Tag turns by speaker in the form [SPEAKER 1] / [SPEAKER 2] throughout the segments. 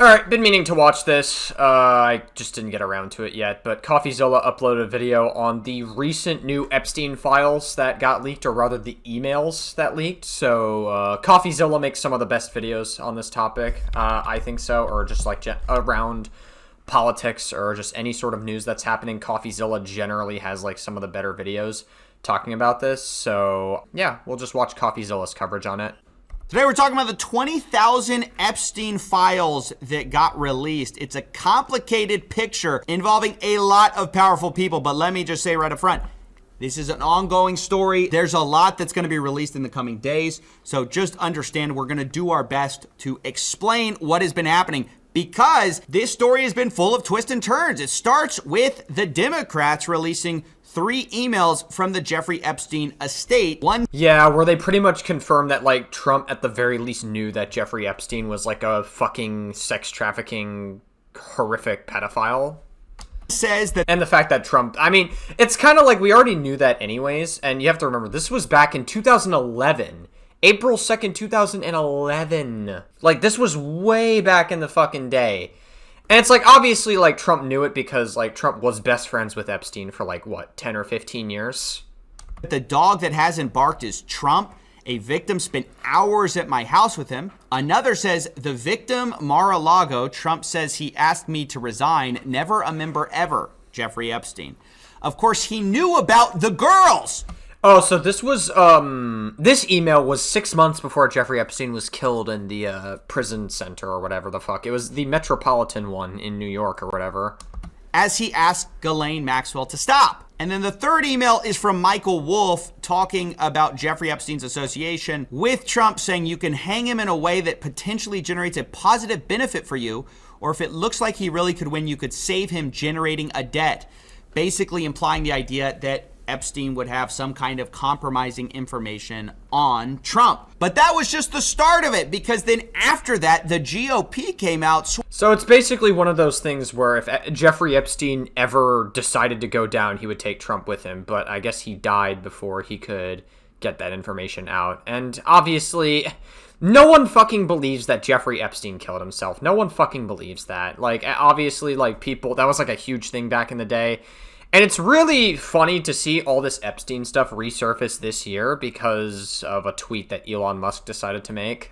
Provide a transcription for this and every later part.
[SPEAKER 1] Alright, been meaning to watch this. I just didn't get around to it yet, but CoffeeZilla uploaded a video on the recent new Epstein files that got leaked, or rather the emails that leaked. So, CoffeeZilla makes some of the best videos on this topic, I think so, or just like around politics or just any sort of news that's happening. CoffeeZilla generally has like some of the better videos talking about this. So, yeah, we'll just watch CoffeeZilla's coverage on it.
[SPEAKER 2] Today we're talking about the 20,000 Epstein files that got released. It's a complicated picture involving a lot of powerful people, but let me just say right up front, this is an ongoing story. There's a lot that's going to be released in the coming days, so just understand we're going to do our best to explain what has been happening, because this story has been full of twists and turns. It starts with the Democrats releasing 3 emails from the Jeffrey Epstein estate.
[SPEAKER 1] Yeah, where they pretty much confirmed that, like, Trump at the very least knew that Jeffrey Epstein was, like, a fucking sex trafficking, horrific pedophile.
[SPEAKER 2] Says that,
[SPEAKER 1] and the fact that Trump, I mean, it's kind of like we already knew that anyways, and you have to remember, this was back in 2011. April 2nd, 2011. Like, this was way back in the fucking day. And it's like, obviously, like, Trump knew it because, like, Trump was best friends with Epstein for, like, what, 10 or 15 years?
[SPEAKER 2] The dog that hasn't barked is Trump. A victim spent hours at my house with him. Another says, the victim, Mar-a-Lago, Trump says he asked me to resign. Never a member ever, Jeffrey Epstein. Of course, he knew about the girls.
[SPEAKER 1] Oh, so this was, this email was 6 months before Jeffrey Epstein was killed in the, prison center or whatever the fuck. It was the Metropolitan one in New York or whatever.
[SPEAKER 2] As he asked Ghislaine Maxwell to stop. And then the third email is from Michael Wolff talking about Jeffrey Epstein's association with Trump, saying you can hang him in a way that potentially generates a positive benefit for you, or if it looks like he really could win, you could save him generating a debt. Basically implying the idea that Epstein would have some kind of compromising information on Trump. But that was just the start of it, because then after that, the GOP came out.
[SPEAKER 1] So it's basically one of those things where if Jeffrey Epstein ever decided to go down, he would take Trump with him. But I guess he died before he could get that information out. And obviously, no one fucking believes that Jeffrey Epstein killed himself. No one fucking believes that. Like, obviously, like, people, that was like a huge thing back in the day. And it's really funny to see all this Epstein stuff resurface this year because of a tweet that Elon Musk decided to make.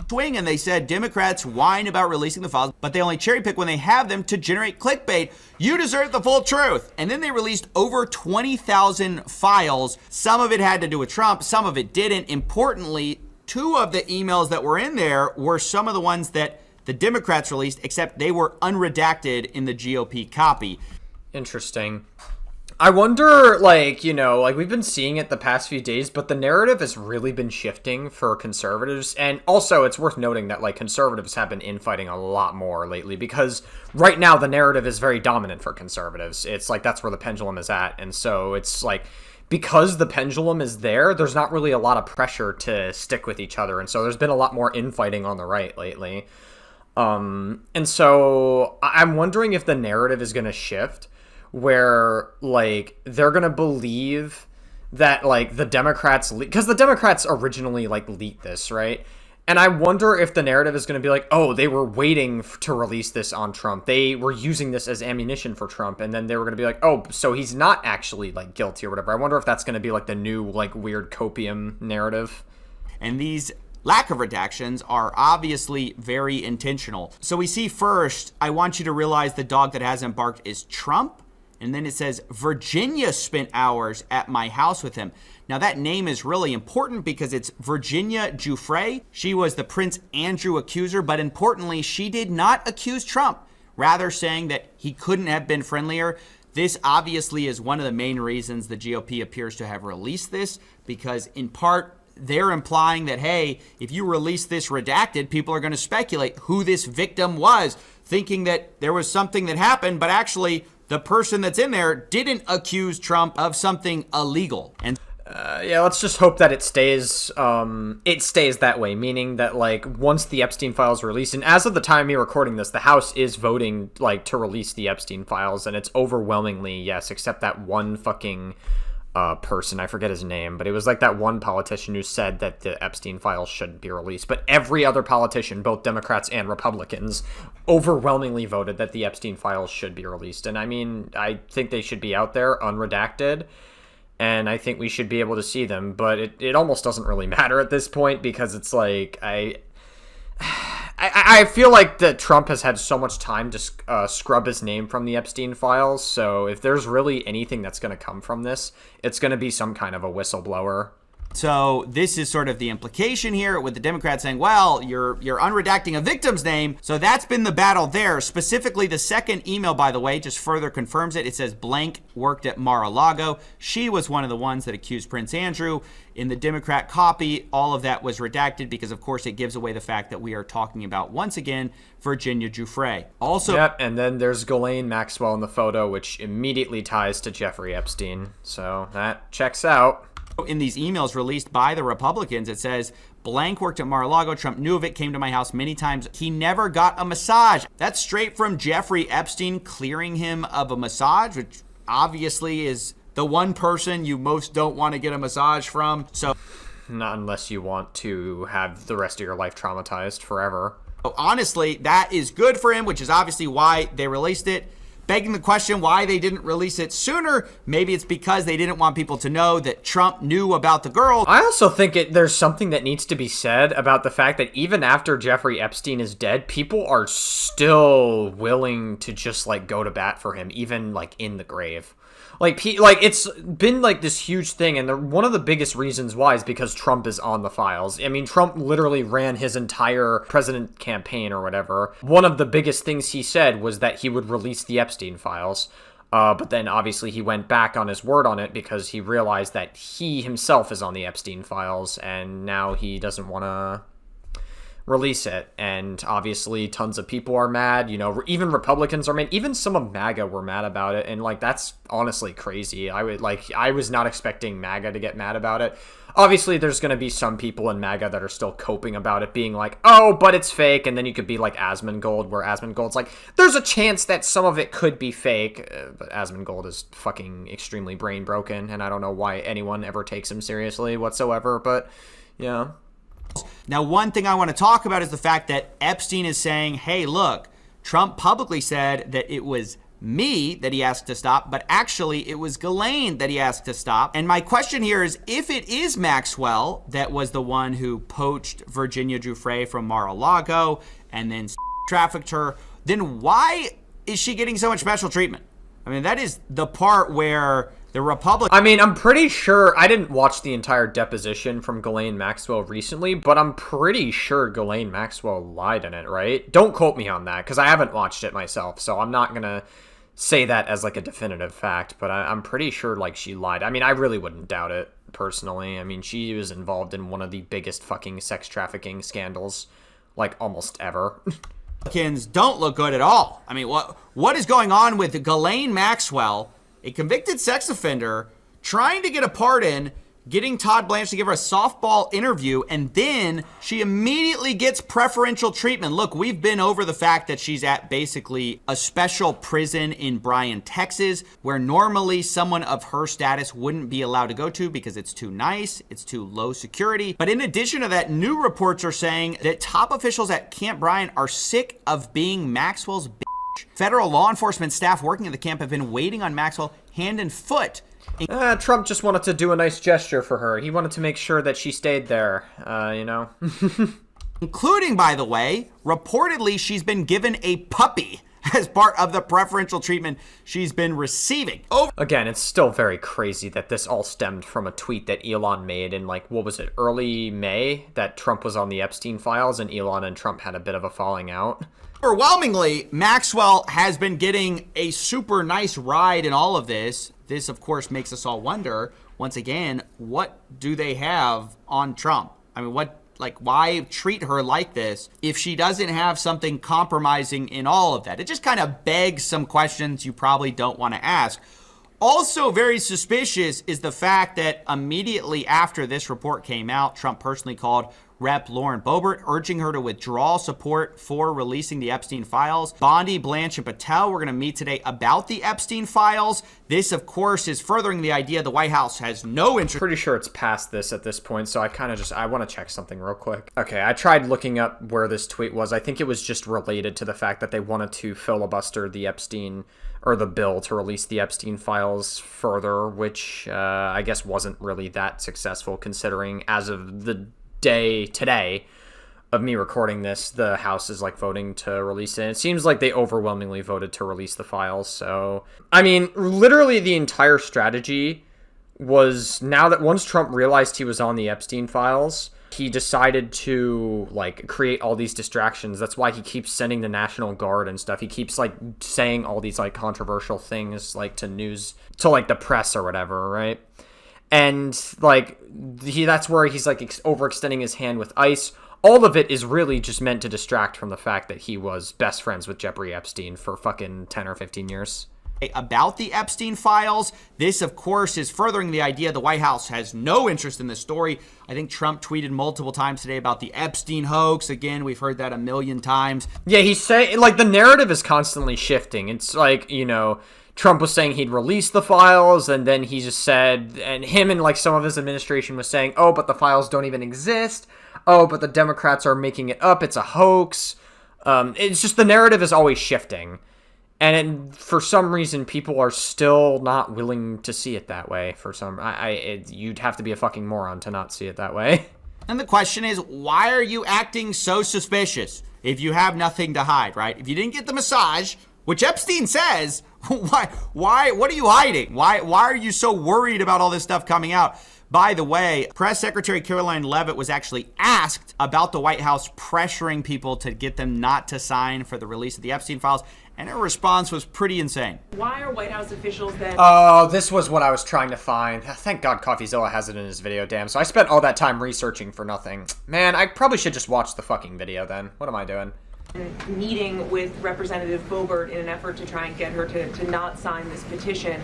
[SPEAKER 2] Swing, and they said Democrats whine about releasing the files, but they only cherry pick when they have them to generate clickbait. You deserve the full truth. And then they released over 20,000 files. Some of it had to do with Trump, some of it didn't. Importantly, 2 of the emails that were in there were some of the ones that the Democrats released, except they were unredacted in the GOP copy.
[SPEAKER 1] Interesting. I wonder, like, you know, like, we've been seeing it the past few days, but the narrative has really been shifting for conservatives. And also, it's worth noting that, like, conservatives have been infighting a lot more lately, because right now the narrative is very dominant for conservatives. It's like, that's where the pendulum is at. And so it's like, because the pendulum is there, there's not really a lot of pressure to stick with each other. And so there's been a lot more infighting on the right lately. And so I'm wondering if the narrative is going to shift, where, like, they're gonna believe that, like, the Democrats, because the Democrats originally, like, leaked this, right? And I wonder if the narrative is gonna be like, oh, they were waiting to release this on Trump. They were using this as ammunition for Trump, and then they were gonna be like, oh, so he's not actually, like, guilty or whatever. I wonder if that's gonna be, like, the new, like, weird copium narrative.
[SPEAKER 2] And these lack of redactions are obviously very intentional. So we see first, I want you to realize the dog that hasn't barked is Trump. And then it says, Virginia spent hours at my house with him. Now, that name is really important because it's Virginia Giuffre. She was the Prince Andrew accuser, but importantly, she did not accuse Trump, rather saying that he couldn't have been friendlier. This obviously is one of the main reasons the GOP appears to have released this, because in part, they're implying that, hey, if you release this redacted, people are going to speculate who this victim was, thinking that there was something that happened, but actually the person that's in there didn't accuse Trump of something illegal. And
[SPEAKER 1] yeah, let's just hope that it stays that way, meaning that, like, once the Epstein files are released, and as of the time you're recording this, the House is voting, like, to release the Epstein files, and it's overwhelmingly yes, except that one fucking person. I forget his name, but it was like that one politician who said that the Epstein files shouldn't be released. But every other politician, both Democrats and Republicans, overwhelmingly voted that the Epstein files should be released. And I mean, I think they should be out there unredacted, and I think we should be able to see them. But it almost doesn't really matter at this point, because it's like I feel like that Trump has had so much time to scrub his name from the Epstein files. So if there's really anything that's going to come from this, it's going to be some kind of a whistleblower.
[SPEAKER 2] So this is sort of the implication here, with the Democrats saying, well, you're unredacting a victim's name. So that's been the battle there. Specifically, the second email, by the way, just further confirms it. It says blank worked at Mar-a-Lago. She was one of the ones that accused Prince Andrew. In the Democrat copy, all of that was redacted because, of course, it gives away the fact that we are talking about, once again, Virginia Giuffre. Also,
[SPEAKER 1] yep, and then there's Ghislaine Maxwell in the photo, which immediately ties to Jeffrey Epstein. So that checks out.
[SPEAKER 2] In these emails released by the Republicans, it says, blank worked at Mar-a-Lago. Trump knew of it, came to my house many times. He never got a massage. That's straight from Jeffrey Epstein clearing him of a massage, which obviously is the one person you most don't want to get a massage from. So,
[SPEAKER 1] not unless you want to have the rest of your life traumatized forever.
[SPEAKER 2] Honestly, that is good for him, which is obviously why they released it. Begging the question why they didn't release it sooner. Maybe it's because they didn't want people to know that Trump knew about the girl.
[SPEAKER 1] I also think there's something that needs to be said about the fact that even after Jeffrey Epstein is dead, people are still willing to just like go to bat for him, even like in the grave. Like it's been like this huge thing, and one of the biggest reasons why is because Trump is on the files. I mean, Trump literally ran his entire president campaign or whatever. One of the biggest things he said was that he would release the Epstein files. But then obviously he went back on his word on it because he realized that he himself is on the Epstein files, and now he doesn't want to release it. And obviously tons of people are mad, you know, even Republicans are mad, even some of MAGA were mad about it, and like that's honestly crazy. I was not expecting MAGA to get mad about it. Obviously there's going to be some people in MAGA that are still coping about it, being like, oh, but it's fake. And then you could be like Asmongold, where Asmongold's like, there's a chance that some of it could be fake, but Asmongold is fucking extremely brain broken, and I don't know why anyone ever takes him seriously whatsoever. But yeah.
[SPEAKER 2] Now, one thing I want to talk about is the fact that Epstein is saying, hey, look, Trump publicly said that it was me that he asked to stop, but actually it was Ghislaine that he asked to stop. And my question here is, if it is Maxwell that was the one who poached Virginia Giuffre from Mar-a-Lago and then trafficked her, then why is she getting so much special treatment? I mean, that is the part where the Republicans...
[SPEAKER 1] I mean, I'm pretty sure... I didn't watch the entire deposition from Ghislaine Maxwell recently, but I'm pretty sure Ghislaine Maxwell lied in it, right? Don't quote me on that, because I haven't watched it myself, so I'm not going to say that as, like, a definitive fact, but I'm pretty sure, like, she lied. I mean, I really wouldn't doubt it, personally. I mean, she was involved in one of the biggest fucking sex trafficking scandals, like, almost ever.
[SPEAKER 2] Republicans don't look good at all. I mean, what is going on with Ghislaine Maxwell, a convicted sex offender, trying to get a pardon, getting Todd Blanche to give her a softball interview, and then she immediately gets preferential treatment. Look, we've been over the fact that she's at basically a special prison in Bryan, Texas, where normally someone of her status wouldn't be allowed to go to because it's too nice, it's too low security. But in addition to that, new reports are saying that top officials at Camp Bryan are sick of being Maxwell's bitch. Federal law enforcement staff working at the camp have been waiting on Maxwell hand and foot.
[SPEAKER 1] Trump just wanted to do a nice gesture for her. He wanted to make sure that she stayed there, you know?
[SPEAKER 2] Including, by the way, reportedly she's been given a puppy as part of the preferential treatment she's been receiving.
[SPEAKER 1] Again, it's still very crazy that this all stemmed from a tweet that Elon made in, like, what was it, early May? That Trump was on the Epstein files and Elon and Trump had a bit of a falling out.
[SPEAKER 2] Overwhelmingly, Maxwell has been getting a super nice ride in all of this. This, of course, makes us all wonder, once again, what do they have on Trump? I mean, why treat her like this if she doesn't have something compromising in all of that? It just kind of begs some questions you probably don't want to ask. Also very suspicious is the fact that immediately after this report came out, Trump personally called Rep. Lauren Boebert, urging her to withdraw support for releasing the Epstein files. Bondi, Blanche, and Patel, we're going to meet today about the Epstein files. This, of course, is furthering the idea the White House has no interest.
[SPEAKER 1] Pretty sure it's past this at this point, so I want to check something real quick. Okay, I tried looking up where this tweet was. I think it was just related to the fact that they wanted to filibuster the Epstein, or the bill to release the Epstein files further, which I guess wasn't really that successful considering as of the day today of me recording this, the House is like voting to release it. It seems like they overwhelmingly voted to release the files. So, I mean, literally the entire strategy was now that once Trump realized he was on the Epstein files, he decided to like create all these distractions. That's why he keeps sending the National Guard and stuff. He keeps like saying all these like controversial things like to news, to like the press or whatever, right? And like that's where he's like overextending his hand with ICE. All of it is really just meant to distract from the fact that he was best friends with Jeffrey Epstein for fucking 10 or 15 years.
[SPEAKER 2] About the Epstein files. This, of course, is furthering the idea the White House has no interest in this story. I think Trump tweeted multiple times today about the Epstein hoax. Again, we've heard that a million times.
[SPEAKER 1] Yeah, he's saying, like, the narrative is constantly shifting. It's like, you know, Trump was saying he'd release the files, and then he just said, and him and, like, some of his administration was saying, oh, but the files don't even exist. Oh, but the Democrats are making it up. It's a hoax. It's just the narrative is always shifting. And for some reason, people are still not willing to see it that way. For some, you'd have to be a fucking moron to not see it that way.
[SPEAKER 2] And the question is, why are you acting so suspicious if you have nothing to hide, right? If you didn't get the massage, which Epstein says, why, what are you hiding? Why are you so worried about all this stuff coming out? By the way, Press Secretary Caroline Leavitt was actually asked about the White House pressuring people to get them not to sign for the release of the Epstein files. And her response was pretty insane.
[SPEAKER 3] Why are White House officials then...
[SPEAKER 1] Oh, this was what I was trying to find. Thank God CoffeeZilla has it in his video, damn. So I spent all that time researching for nothing. Man, I probably should just watch the fucking video then. What am I doing?
[SPEAKER 3] Meeting with Representative Boebert in an effort to try and get her to not sign this petition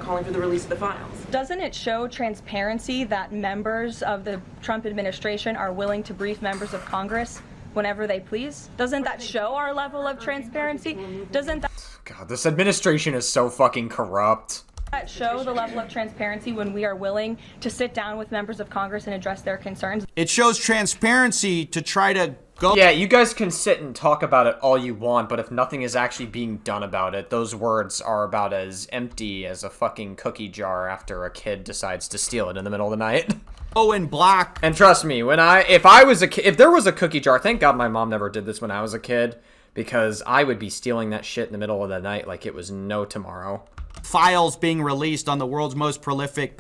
[SPEAKER 3] calling for the release of the files.
[SPEAKER 4] Doesn't it show transparency that members of the Trump administration are willing to brief members of Congress whenever they please? Doesn't that show our level of transparency? Doesn't that...
[SPEAKER 1] God, this administration is so fucking corrupt.
[SPEAKER 4] That show the level of transparency when we are willing to sit down with members of Congress and address their concerns?
[SPEAKER 2] It shows transparency to try to go...
[SPEAKER 1] Yeah, you guys can sit and talk about it all you want, but if nothing is actually being done about it, those words are about as empty as a fucking cookie jar after a kid decides to steal it in the middle of the night.
[SPEAKER 2] Oh, in black.
[SPEAKER 1] And trust me, if there was a cookie jar, thank God my mom never did this when I was a kid, because I would be stealing that shit in the middle of the night like it was no tomorrow.
[SPEAKER 2] Files being released on the world's most prolific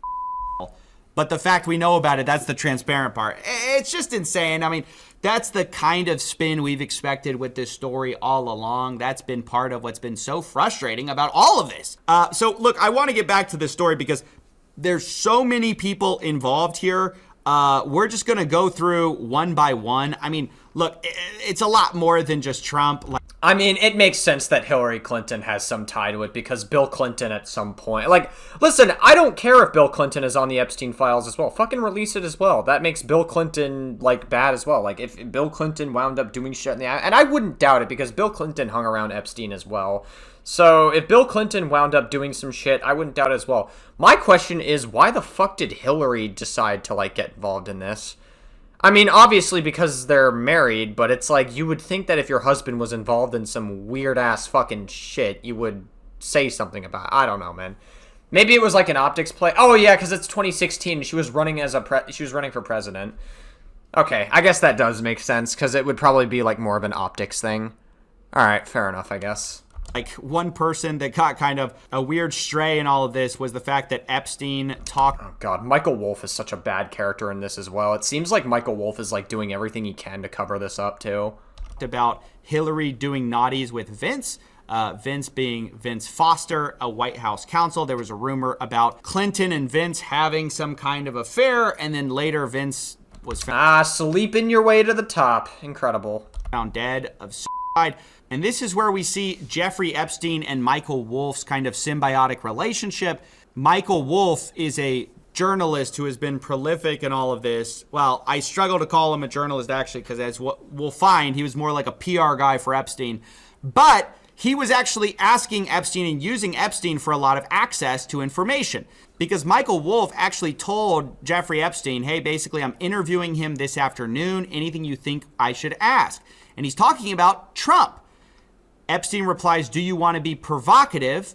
[SPEAKER 2] but the fact we know about it, that's the transparent part. It's just insane. I mean, that's the kind of spin we've expected with this story all along. That's been part of what's been so frustrating about all of this. So look, I want to get back to this story because there's so many people involved here. We're just going to go through one by one. I mean, look, it's a lot more than just Trump.
[SPEAKER 1] I mean, it makes sense that Hillary Clinton has some tie to it because Bill Clinton at some point... Like, listen, I don't care if Bill Clinton is on the Epstein files as well. Fucking release it as well. That makes Bill Clinton, like, bad as well. Like, if Bill Clinton wound up doing shit in the... And I wouldn't doubt it because Bill Clinton hung around Epstein as well. So if Bill Clinton wound up doing some shit, I wouldn't doubt it as well. My question is, why the fuck did Hillary decide to, like, get involved in this? I mean, obviously because they're married, but it's like you would think that if your husband was involved in some weird-ass fucking shit, you would say something about it. I don't know, man. Maybe it was like an optics play. Oh, yeah, because it's 2016. She was running she was running for president. Okay, I guess that does make sense, because it would probably be like more of an optics thing. All right, fair enough, I guess.
[SPEAKER 2] Like, one person that got kind of a weird stray in all of this was the fact that Epstein talked...
[SPEAKER 1] Oh, God. Michael Wolff is such a bad character in this as well. It seems like Michael Wolff is, like, doing everything he can to cover this up, too.
[SPEAKER 2] About Hillary doing naughties with Vince. Vince being Vince Foster, a White House counsel. There was a rumor about Clinton and Vince having some kind of affair, and then later Vince was found...
[SPEAKER 1] sleeping your way to the top. Incredible.
[SPEAKER 2] Found dead of suicide. And this is where we see Jeffrey Epstein and Michael Wolff's kind of symbiotic relationship. Michael Wolff is a journalist who has been prolific in all of this. Well, I struggle to call him a journalist, actually, because as we'll find, he was more like a PR guy for Epstein. But he was actually asking Epstein and using Epstein for a lot of access to information. Because Michael Wolff actually told Jeffrey Epstein, hey, basically, I'm interviewing him this afternoon. Anything you think I should ask? And he's talking about Trump. Epstein replies, do you want to be provocative?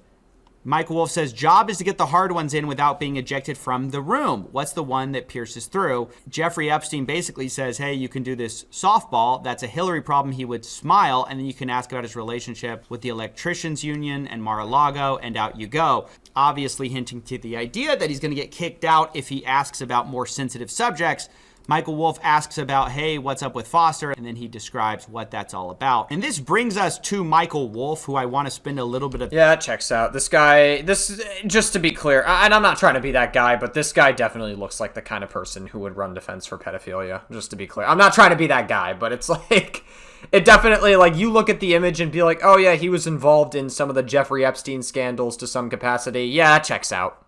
[SPEAKER 2] Michael Wolff says, job is to get the hard ones in without being ejected from the room. What's the one that pierces through? Jeffrey Epstein basically says, hey, you can do this softball. That's a Hillary problem. He would smile, and then you can ask about his relationship with the electricians union and Mar-a-Lago, and out you go. Obviously hinting to the idea that he's going to get kicked out if he asks about more sensitive subjects. Michael Wolff asks about, hey, what's up with Foster? And then he describes what that's all about. And this brings us to Michael Wolff, who I want to spend a little bit of...
[SPEAKER 1] Yeah, that checks out. This guy, just to be clear, and I'm not trying to be that guy, but this guy definitely looks like the kind of person who would run defense for pedophilia, just to be clear. I'm not trying to be that guy, but it's like... It definitely, like, you look at the image and be like, oh yeah, he was involved in some of the Jeffrey Epstein scandals to some capacity. Yeah, that checks out.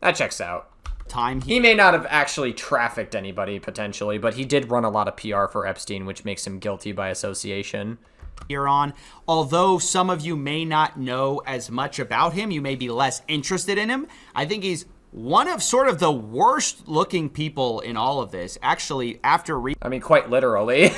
[SPEAKER 1] That checks out. He may not have actually trafficked anybody, potentially, but he did run a lot of PR for Epstein, which makes him guilty by association.
[SPEAKER 2] Here on, although some of you may not know as much about him, you may be less interested in him. I think he's one of sort of the worst looking people in all of this. Actually, after
[SPEAKER 1] quite literally.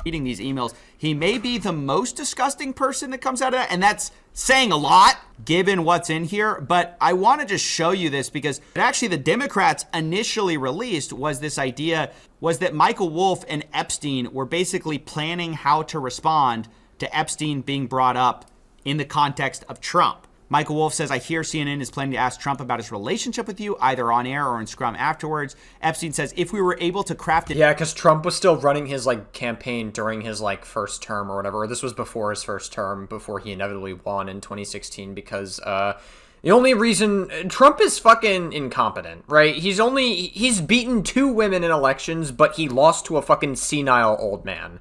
[SPEAKER 2] reading these emails, he may be the most disgusting person that comes out of that, and that's saying a lot given what's in here. But I want to just show you this because actually the Democrats initially released was this idea was that Michael Wolff and Epstein were basically planning how to respond to Epstein being brought up in the context of Trump. Michael Wolff says, I hear CNN is planning to ask Trump about his relationship with you, either on air or in Scrum afterwards. Epstein says, if we were able to craft it...
[SPEAKER 1] Yeah, because Trump was still running his, campaign during his, first term or whatever. This was before his first term, before he inevitably won in 2016, because, the only reason... Trump is fucking incompetent, right? He's beaten 2 women in elections, but he lost to a fucking senile old man.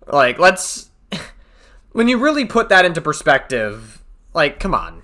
[SPEAKER 1] Let's... When you really put that into perspective... come on.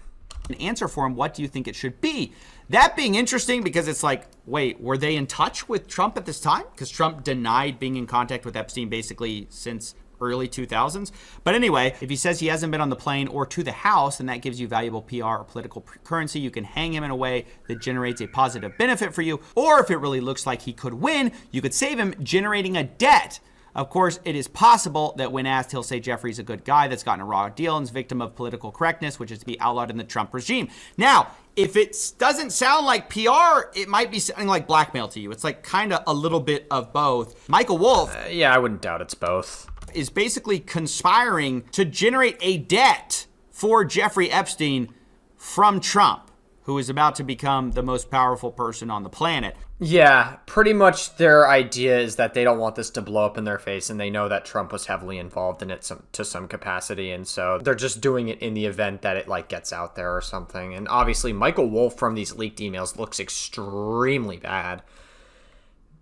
[SPEAKER 2] An answer for him, what do you think it should be? That being interesting because it's wait, were they in touch with Trump at this time? Because Trump denied being in contact with Epstein basically since early 2000s. But anyway, if he says he hasn't been on the plane or to the house, then that gives you valuable PR or political currency. You can hang him in a way that generates a positive benefit for you. Or if it really looks like he could win, you could save him generating a debt. Of course, it is possible that when asked, he'll say Jeffrey's a good guy that's gotten a raw deal and is victim of political correctness, which is to be outlawed in the Trump regime. Now, if it doesn't sound like PR, it might be sounding like blackmail to you. It's kind of a little bit of both. Michael Wolff...
[SPEAKER 1] yeah, I wouldn't doubt it's both.
[SPEAKER 2] ...is basically conspiring to generate a debt for Jeffrey Epstein from Trump, who is about to become the most powerful person on the planet.
[SPEAKER 1] Yeah, pretty much their idea is that they don't want this to blow up in their face, and they know that Trump was heavily involved in it to some capacity, and so they're just doing it in the event that it gets out there or something. And obviously Michael Wolff from these leaked emails looks extremely bad.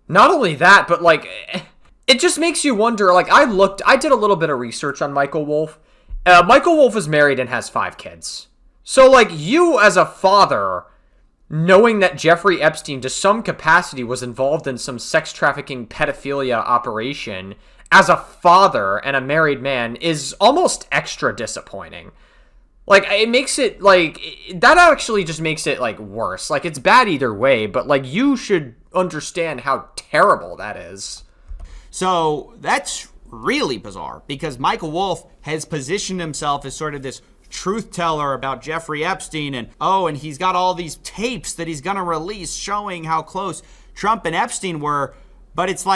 [SPEAKER 1] Not only that, but it just makes you wonder. I did a little bit of research on Michael Wolff. Michael Wolff is married and has 5 kids. So you as a father, knowing that Jeffrey Epstein to some capacity was involved in some sex trafficking pedophilia operation as a father and a married man is almost extra disappointing. It makes it that actually just makes it worse. It's bad either way, but you should understand how terrible that is.
[SPEAKER 2] So that's really bizarre because Michael Wolff has positioned himself as sort of this truth teller about Jeffrey Epstein and he's got all these tapes that he's gonna release showing how close Trump and Epstein were, but it's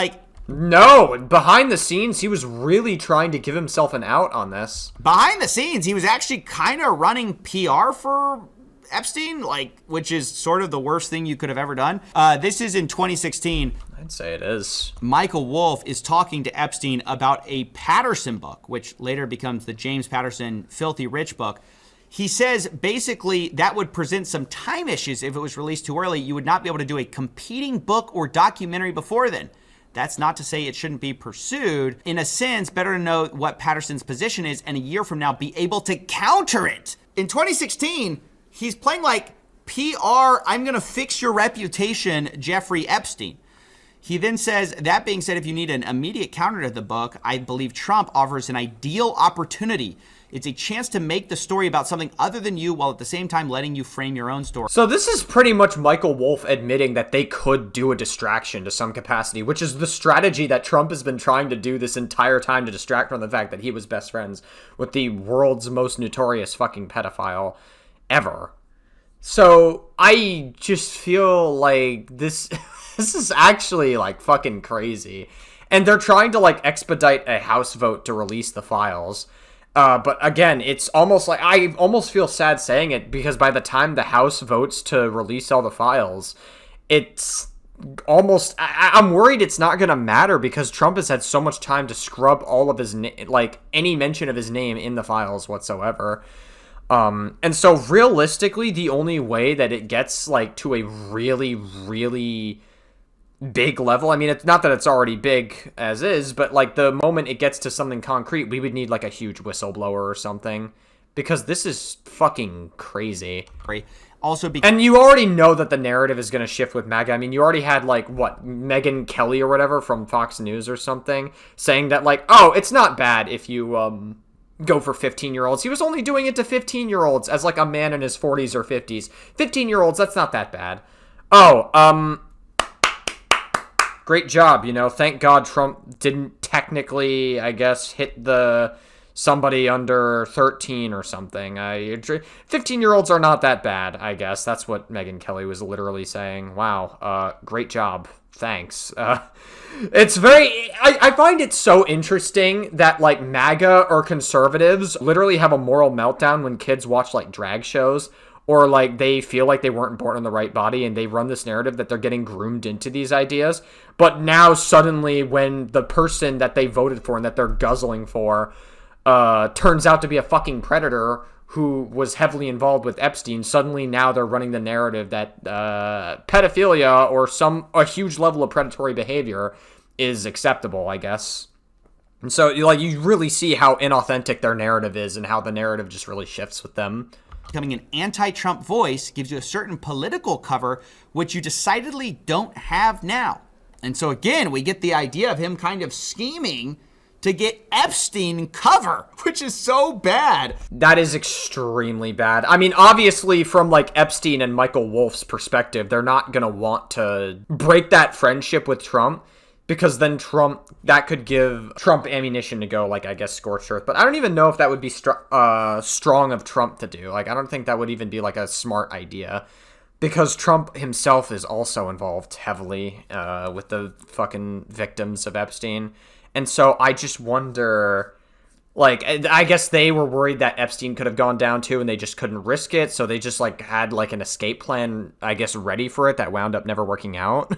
[SPEAKER 1] no, behind the scenes he was really trying to give himself an out on this.
[SPEAKER 2] Behind the scenes he was actually kind of running PR for Epstein, which is sort of the worst thing you could have ever done. This is in 2016.
[SPEAKER 1] I'd say it is.
[SPEAKER 2] Michael Wolff is talking to Epstein about a Patterson book, which later becomes the James Patterson Filthy Rich book. He says basically that would present some time issues if it was released too early. You would not be able to do a competing book or documentary before then. That's not to say it shouldn't be pursued. In a sense, better to know what Patterson's position is and a year from now be able to counter it. In 2016, he's playing PR, I'm going to fix your reputation, Jeffrey Epstein. He then says, that being said, if you need an immediate counter to the book, I believe Trump offers an ideal opportunity. It's a chance to make the story about something other than you while at the same time letting you frame your own story.
[SPEAKER 1] So this is pretty much Michael Wolff admitting that they could do a distraction to some capacity, which is the strategy that Trump has been trying to do this entire time to distract from the fact that he was best friends with the world's most notorious fucking pedophile ever. So I just feel like this this is actually like fucking crazy. And they're trying to like expedite a House vote to release the files. But again, it's almost like, I almost feel sad saying it, because by the time the House votes to release all the files, it's almost, I'm worried it's not going to matter, because Trump has had so much time to scrub all of his, like, any mention of his name in the files whatsoever. And so realistically, the only way that it gets, like, to a really, really big level, I mean, it's not that it's already big as is, but like the moment it gets to something concrete, we would need like a huge whistleblower or something, because this is fucking crazy.
[SPEAKER 2] Also,
[SPEAKER 1] and you already know that the narrative is going to shift with MAGA. I mean, you already had like what, Megyn Kelly or whatever from Fox News or something saying that like, oh, it's not bad if you go for 15-year-olds. He was only doing it to 15-year-olds as like a man in his 40s or 50s. 15-year-olds, that's not that bad. Oh, great job, you know. Thank God Trump didn't technically, I guess, hit the somebody under 13 or something. 15-year-olds are not that bad, I guess. That's what Megyn Kelly was literally saying. Wow, great job. Thanks. It's very... I find it so interesting that, like, MAGA or conservatives literally have a moral meltdown when kids watch, like, drag shows, or like they feel like they weren't born in the right body, and they run this narrative that they're getting groomed into these ideas. But now suddenly when the person that they voted for and that they're guzzling for turns out to be a fucking predator who was heavily involved with Epstein, suddenly now they're running the narrative that pedophilia or a huge level of predatory behavior is acceptable, I guess. And so you really see how inauthentic their narrative is, and how the narrative just really shifts with them.
[SPEAKER 2] Becoming an anti-Trump voice gives you a certain political cover, which you decidedly don't have now. And so again, we get the idea of him kind of scheming to get Epstein cover, which is so bad.
[SPEAKER 1] That is extremely bad. I mean, obviously from like Epstein and Michael Wolff's perspective, they're not going to want to break that friendship with Trump, because then that could give Trump ammunition to go, like, I guess, scorched earth. But I don't even know if that would be strong of Trump to do. Like, I don't think that would even be, like, a smart idea, because Trump himself is also involved heavily with the fucking victims of Epstein. And so I just wonder, like, I guess they were worried that Epstein could have gone down too, and they just couldn't risk it. So they just, like, had, like, an escape plan, I guess, ready for it that wound up never working out.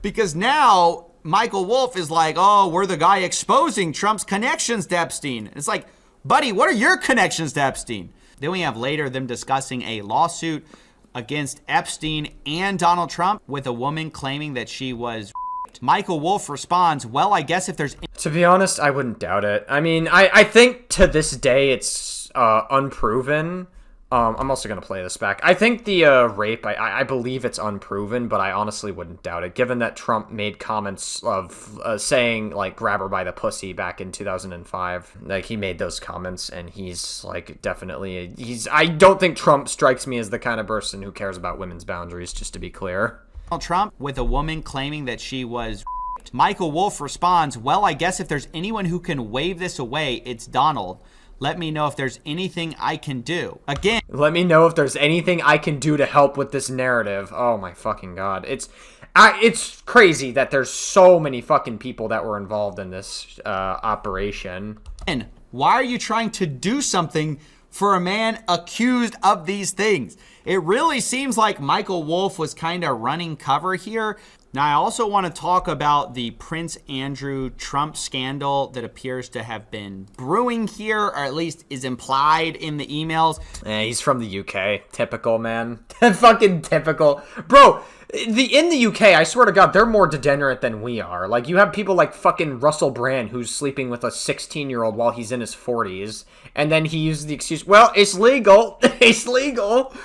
[SPEAKER 2] Because now Michael Wolff is like, oh, we're the guy exposing Trump's connections to Epstein. It's like, buddy, what are your connections to Epstein? Then we have later them discussing a lawsuit against Epstein and Donald Trump, with a woman claiming that she was raped. Michael Wolff responds, well, I guess if there's...
[SPEAKER 1] To be honest, I wouldn't doubt it. I mean, I think to this day it's unproven. I'm also going to play this back. I think the rape, I believe it's unproven, but I honestly wouldn't doubt it, given that Trump made comments of saying, like, grab her by the pussy back in 2005. Like, he made those comments, and he's, like, definitely... I don't think Trump strikes me as the kind of person who cares about women's boundaries, just to be clear.
[SPEAKER 2] Trump, with a woman claiming that she was raped. Michael Wolff responds, well, I guess if there's anyone who can wave this away, it's Donald. Let me know if there's anything I can do. Again,
[SPEAKER 1] let me know if there's anything I can do to help with this narrative. Oh my fucking God. It's crazy that there's so many fucking people that were involved in this operation.
[SPEAKER 2] And why are you trying to do something for a man accused of these things? It really seems like Michael Wolff was kind of running cover here. Now, I also want to talk about the Prince Andrew Trump scandal that appears to have been brewing here, or at least is implied in the emails.
[SPEAKER 1] He's from the UK. Typical, man. Fucking typical. Bro, in the UK, I swear to God, they're more degenerate than we are. Like, you have people like fucking Russell Brand, who's sleeping with a 16-year-old while he's in his 40s, and then he uses the excuse, well, it's legal. It's legal.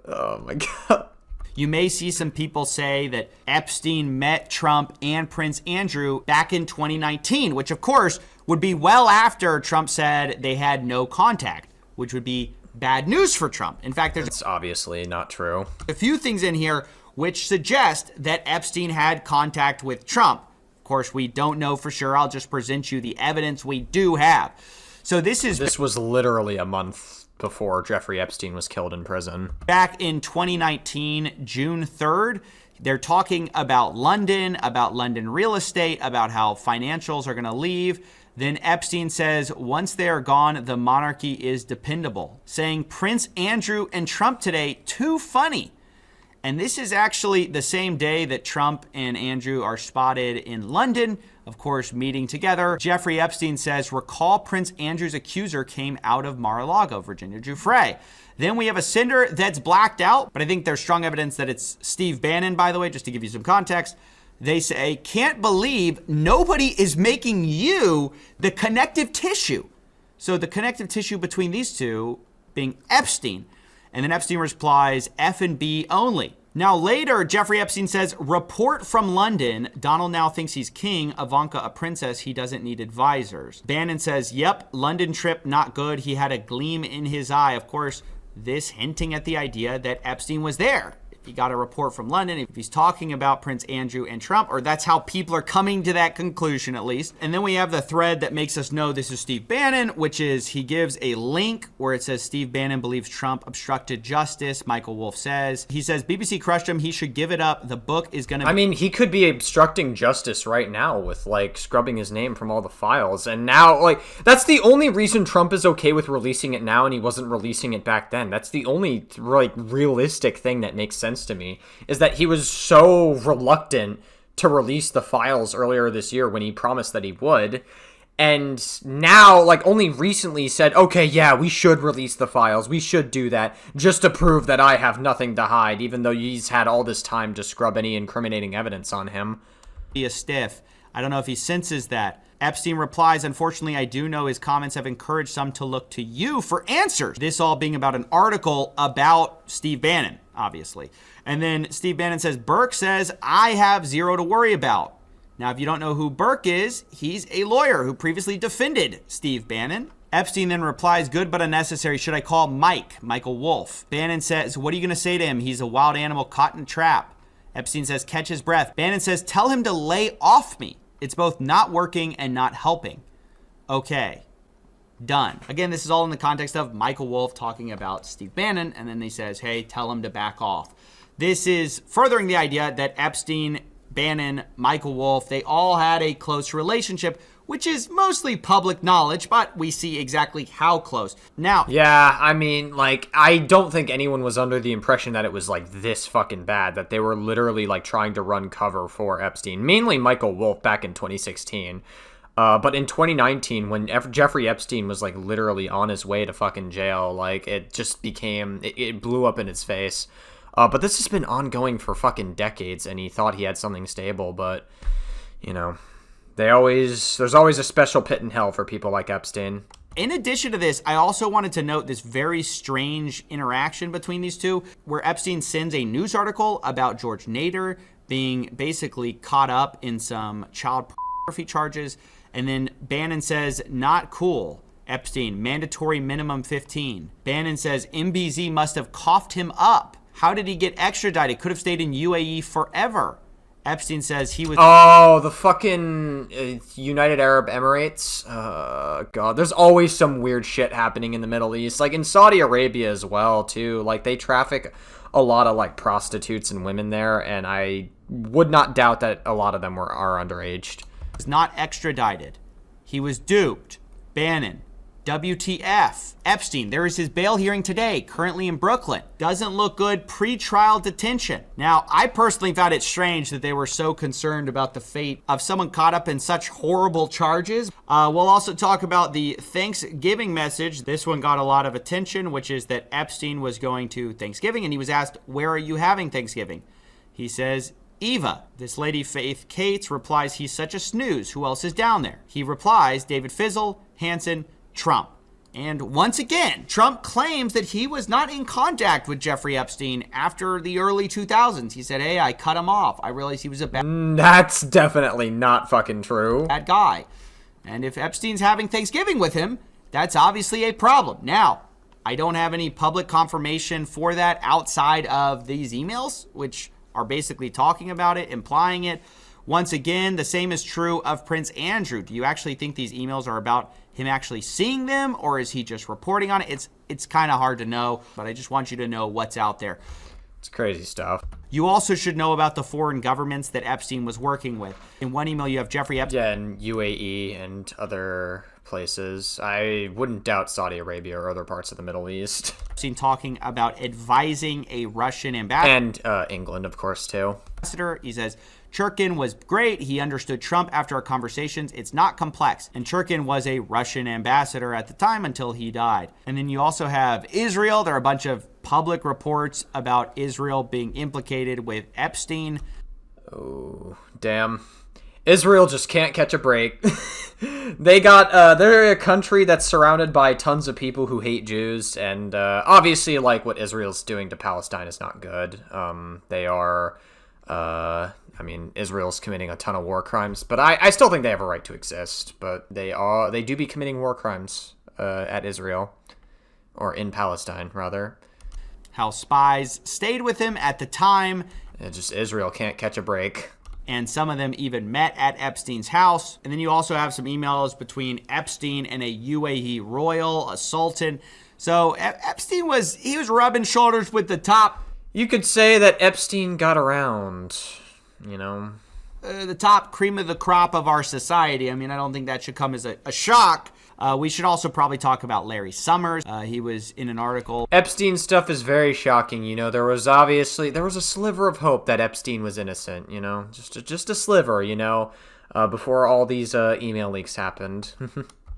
[SPEAKER 1] Oh my God.
[SPEAKER 2] You may see some people say that Epstein met Trump and Prince Andrew back in 2019, which of course would be well after Trump said they had no contact, which would be bad news for Trump. In fact, there's
[SPEAKER 1] It's obviously not true.
[SPEAKER 2] a few things in here which suggest that Epstein had contact with Trump. Of course, we don't know for sure. I'll just present you the evidence we do have. So this
[SPEAKER 1] was literally a month before Jeffrey Epstein was killed in prison.
[SPEAKER 2] back in 2019, June 3rd. They're talking about London real estate, about how financials are going to leave. Then Epstein says, once they are gone, the monarchy is dependable. Saying Prince Andrew and Trump today, too funny. And this is actually the same day that Trump and Andrew are spotted in London, of course, meeting together. Jeffrey Epstein says, recall Prince Andrew's accuser came out of Mar-a-Lago, Virginia Giuffre. Then we have a sender that's blacked out, but I think there's strong evidence that it's Steve Bannon, by the way, just to give you some context. They say, can't believe nobody is making you the connective tissue. So the connective tissue between these two being Epstein. And then Epstein replies, F&B only. Now later, Jeffrey Epstein says, report from London. Donald now thinks he's king. Ivanka a princess. He doesn't need advisors. Bannon says, yep, London trip not good. He had a gleam in his eye. Of course, this hinting at the idea that Epstein was there. He got a report from London. If he's talking about Prince Andrew and Trump, or that's how people are coming to that conclusion, at least. And then we have the thread that makes us know this is Steve Bannon, which is he gives a link where it says Steve Bannon believes Trump obstructed justice. Michael Wolff says, he says BBC crushed him. He should give it up. The book is going to...
[SPEAKER 1] I mean, he could be obstructing justice right now with, like, scrubbing his name from all the files. And now, like, that's the only reason Trump is okay with releasing it now and he wasn't releasing it back then. That's the only, like, realistic thing that makes sense to me, is that he was so reluctant to release the files earlier this year when he promised that he would. And now, like, only recently said, okay, yeah, we should release the files. We should do that just to prove that I have nothing to hide, even though he's had all this time to scrub any incriminating evidence on him.
[SPEAKER 2] Be a stiff. I don't know if he senses that. Epstein replies, unfortunately, I do know his comments have encouraged some to look to you for answers. This all being about an article about Steve Bannon, obviously. And then Steve Bannon says, Burke says, I have zero to worry about. Now, if you don't know who Burke is, he's a lawyer who previously defended Steve Bannon. Epstein then replies, good but unnecessary. Should I call Michael Wolff? Bannon says, what are you going to say to him? He's a wild animal caught in a trap. Epstein says, catch his breath. Bannon says, tell him to lay off me. It's both not working and not helping. Okay. Done. Again, this is all in the context of Michael Wolff talking about Steve Bannon, and then he says, hey, tell him to back off. This is furthering the idea that Epstein, Bannon, Michael Wolff, they all had a close relationship, which is mostly public knowledge, but we see exactly how close. Now,
[SPEAKER 1] yeah, I mean, like, I don't think anyone was under the impression that it was, like, this fucking bad, that they were literally, like, trying to run cover for Epstein. Mainly Michael Wolff back in 2016. But in 2019, when Jeffrey Epstein was, like, literally on his way to fucking jail, like, it just became, it blew up in his face. But this has been ongoing for fucking decades, and he thought he had something stable, but, you know, there's always a special pit in hell for people like Epstein.
[SPEAKER 2] In addition to this, I also wanted to note this very strange interaction between these two, where Epstein sends a news article about George Nader being basically caught up in some child pornography charges, and then Bannon says, not cool. Epstein, mandatory minimum 15. Bannon says, MBZ must have coughed him up. How did he get extradited? Could have stayed in UAE forever. Epstein says he was...
[SPEAKER 1] Oh, the fucking United Arab Emirates. God, there's always some weird shit happening in the Middle East. Like, in Saudi Arabia as well, too. Like, they traffic a lot of, like, prostitutes and women there, and I would not doubt that a lot of them are underaged.
[SPEAKER 2] Was not extradited. He was duped. Bannon. WTF. Epstein, there is his bail hearing today, currently in Brooklyn. Doesn't look good, pre-trial detention. Now, I personally found it strange that they were so concerned about the fate of someone caught up in such horrible charges. We'll also talk about the Thanksgiving message. This one got a lot of attention, which is that Epstein was going to Thanksgiving, and he was asked, where are you having Thanksgiving? He says, Eva. This lady, Faith Cates, replies, he's such a snooze. Who else is down there? He replies, David Fizzle, Hansen, Trump. And once again, Trump claims that he was not in contact with Jeffrey Epstein after the early 2000s. He said, hey, I cut him off. I realized he was a
[SPEAKER 1] That's definitely not fucking true.
[SPEAKER 2] bad guy. And if Epstein's having Thanksgiving with him, that's obviously a problem. Now, I don't have any public confirmation for that outside of these emails, which are basically talking about it, implying it. Once again, the same is true of Prince Andrew. Do you actually think these emails are about him actually seeing them, or is he just reporting on it? It's kind of hard to know, but I just want you to know what's out there.
[SPEAKER 1] It's crazy stuff.
[SPEAKER 2] You also should know about the foreign governments that Epstein was working with. In one email, you have Jeffrey Epstein.
[SPEAKER 1] Yeah, and UAE and other places. I wouldn't doubt Saudi Arabia or other parts of the Middle East.
[SPEAKER 2] Epstein talking about advising a Russian ambassador.
[SPEAKER 1] And England, of course, too.
[SPEAKER 2] He says, Churkin was great. He understood Trump after our conversations. It's not complex. And Churkin was a Russian ambassador at the time until he died. And then you also have Israel. There are a bunch of public reports about Israel being implicated with Epstein.
[SPEAKER 1] Oh, damn. Israel just can't catch a break. They're a country that's surrounded by tons of people who hate Jews, and obviously, like, what Israel's doing to Palestine is not good. Israel's committing a ton of war crimes, but I still think they have a right to exist. But they do be committing war crimes at Israel, or in Palestine, rather.
[SPEAKER 2] How spies stayed with him at the time.
[SPEAKER 1] Just Israel can't catch a break.
[SPEAKER 2] And some of them even met at Epstein's house. And then you also have some emails between Epstein and a UAE royal, a sultan. So Epstein was rubbing shoulders with the top.
[SPEAKER 1] You could say that Epstein got around, you know.
[SPEAKER 2] The top cream of the crop of our society. I mean, I don't think that should come as a shock. We should also probably talk about Larry Summers. He was in an article.
[SPEAKER 1] Epstein stuff is very shocking. You know, there was a sliver of hope that Epstein was innocent, you know, just a sliver, you know, before all these email leaks happened.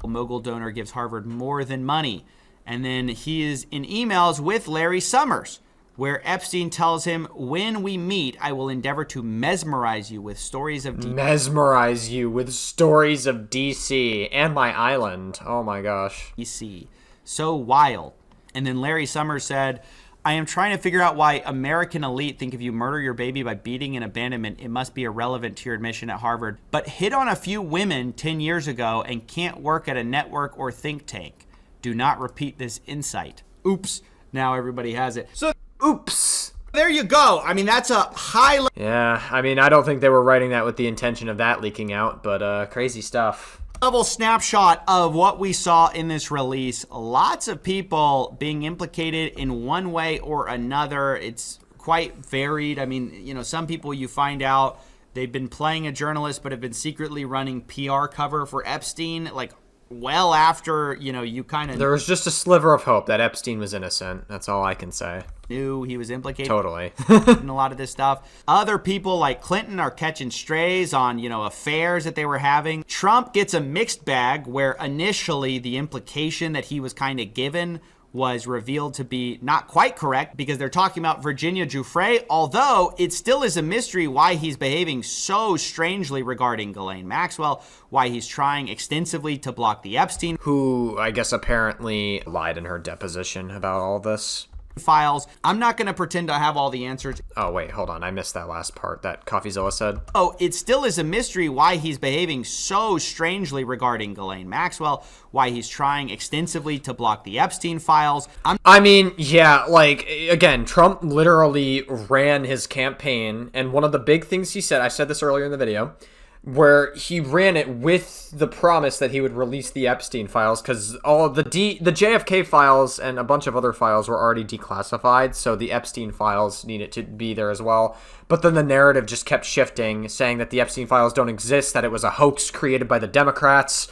[SPEAKER 2] Mogul donor gives Harvard more than money. And then he is in emails with Larry Summers, where Epstein tells him, when we meet, I will endeavor to mesmerize you with stories of DC.
[SPEAKER 1] Mesmerize you with stories of DC and my island. Oh my gosh.
[SPEAKER 2] DC. So wild. And then Larry Summers said, I am trying to figure out why American elite think if you murder your baby by beating and abandonment, it must be irrelevant to your admission at Harvard, but hit on a few women 10 years ago and can't work at a network or think tank. Do not repeat this insight. Oops. Now everybody has it. So,
[SPEAKER 1] oops.
[SPEAKER 2] there you go. I mean, that's a high
[SPEAKER 1] Yeah, I mean, I don't think they were writing that with the intention of that leaking out, but crazy stuff.
[SPEAKER 2] level snapshot of what we saw in this release. Lots of people being implicated in one way or another. It's quite varied. I mean, you know, some people you find out they've been playing a journalist but have been secretly running PR cover for Epstein, like well after, you know, you kind of...
[SPEAKER 1] There was just a sliver of hope that Epstein was innocent. That's all I can say.
[SPEAKER 2] Knew he was implicated.
[SPEAKER 1] Totally.
[SPEAKER 2] In a lot of this stuff. Other people like Clinton are catching strays on, you know, affairs that they were having. Trump gets a mixed bag where initially the implication that he was kind of given was revealed to be not quite correct because they're talking about Virginia Giuffre, although it still is a mystery why he's behaving so strangely regarding Ghislaine Maxwell, why he's trying extensively to block the Epstein,
[SPEAKER 1] who I guess apparently lied in her deposition about all this.
[SPEAKER 2] Files. I'm not going to pretend I have all the answers.
[SPEAKER 1] Oh, wait, hold on. I missed that last part that CoffeeZilla said.
[SPEAKER 2] Oh, it still is a mystery why he's behaving so strangely regarding Ghislaine Maxwell, why he's trying extensively to block the Epstein files.
[SPEAKER 1] I mean, yeah, like, again, Trump literally ran his campaign, and one of the big things he said, I said this earlier in the video, where he ran it with the promise that he would release the Epstein files because all of the JFK files and a bunch of other files were already declassified, so the Epstein files needed to be there as well. But then the narrative just kept shifting, saying that the Epstein files don't exist, that it was a hoax created by the Democrats.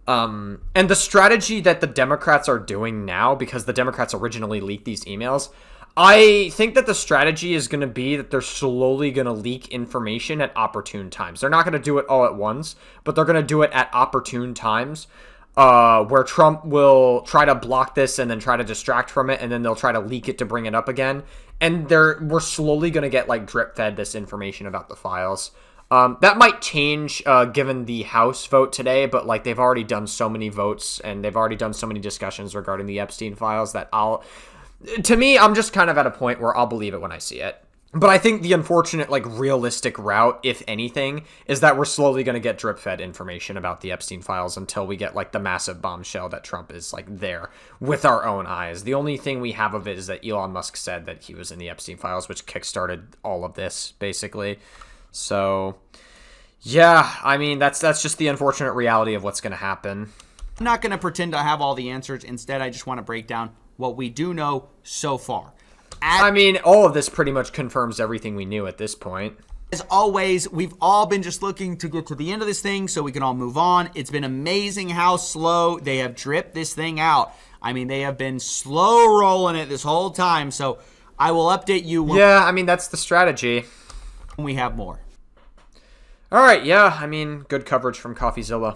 [SPEAKER 1] And the strategy that the Democrats are doing now, because the Democrats originally leaked these emails, I think that the strategy is going to be that they're slowly going to leak information at opportune times. They're not going to do it all at once, but they're going to do it at opportune times, where Trump will try to block this and then try to distract from it, and then they'll try to leak it to bring it up again. And we're slowly going to get like drip fed this information about the files. That might change given the House vote today, but like they've already done so many votes and they've already done so many discussions regarding the Epstein files that to me, I'm just kind of at a point where I'll believe it when I see it. But I think the unfortunate, like, realistic route, if anything, is that we're slowly going to get drip-fed information about the Epstein files until we get, like, the massive bombshell that Trump is, like, there with our own eyes. The only thing we have of it is that Elon Musk said that he was in the Epstein files, which kickstarted all of this, basically. So, yeah, I mean, that's just the unfortunate reality of what's going to happen.
[SPEAKER 2] I'm not going to pretend I have all the answers. Instead, I just want to break down what we do know so far.
[SPEAKER 1] I mean, all of this pretty much confirms everything we knew at this point.
[SPEAKER 2] As always, we've all been just looking to get to the end of this thing so we can all move on. It's been amazing how slow they have dripped this thing out. I mean, they have been slow rolling it this whole time. So I will update you when
[SPEAKER 1] Yeah, I mean, that's the strategy.
[SPEAKER 2] we have more.
[SPEAKER 1] All right, yeah, I mean, good coverage from CoffeeZilla.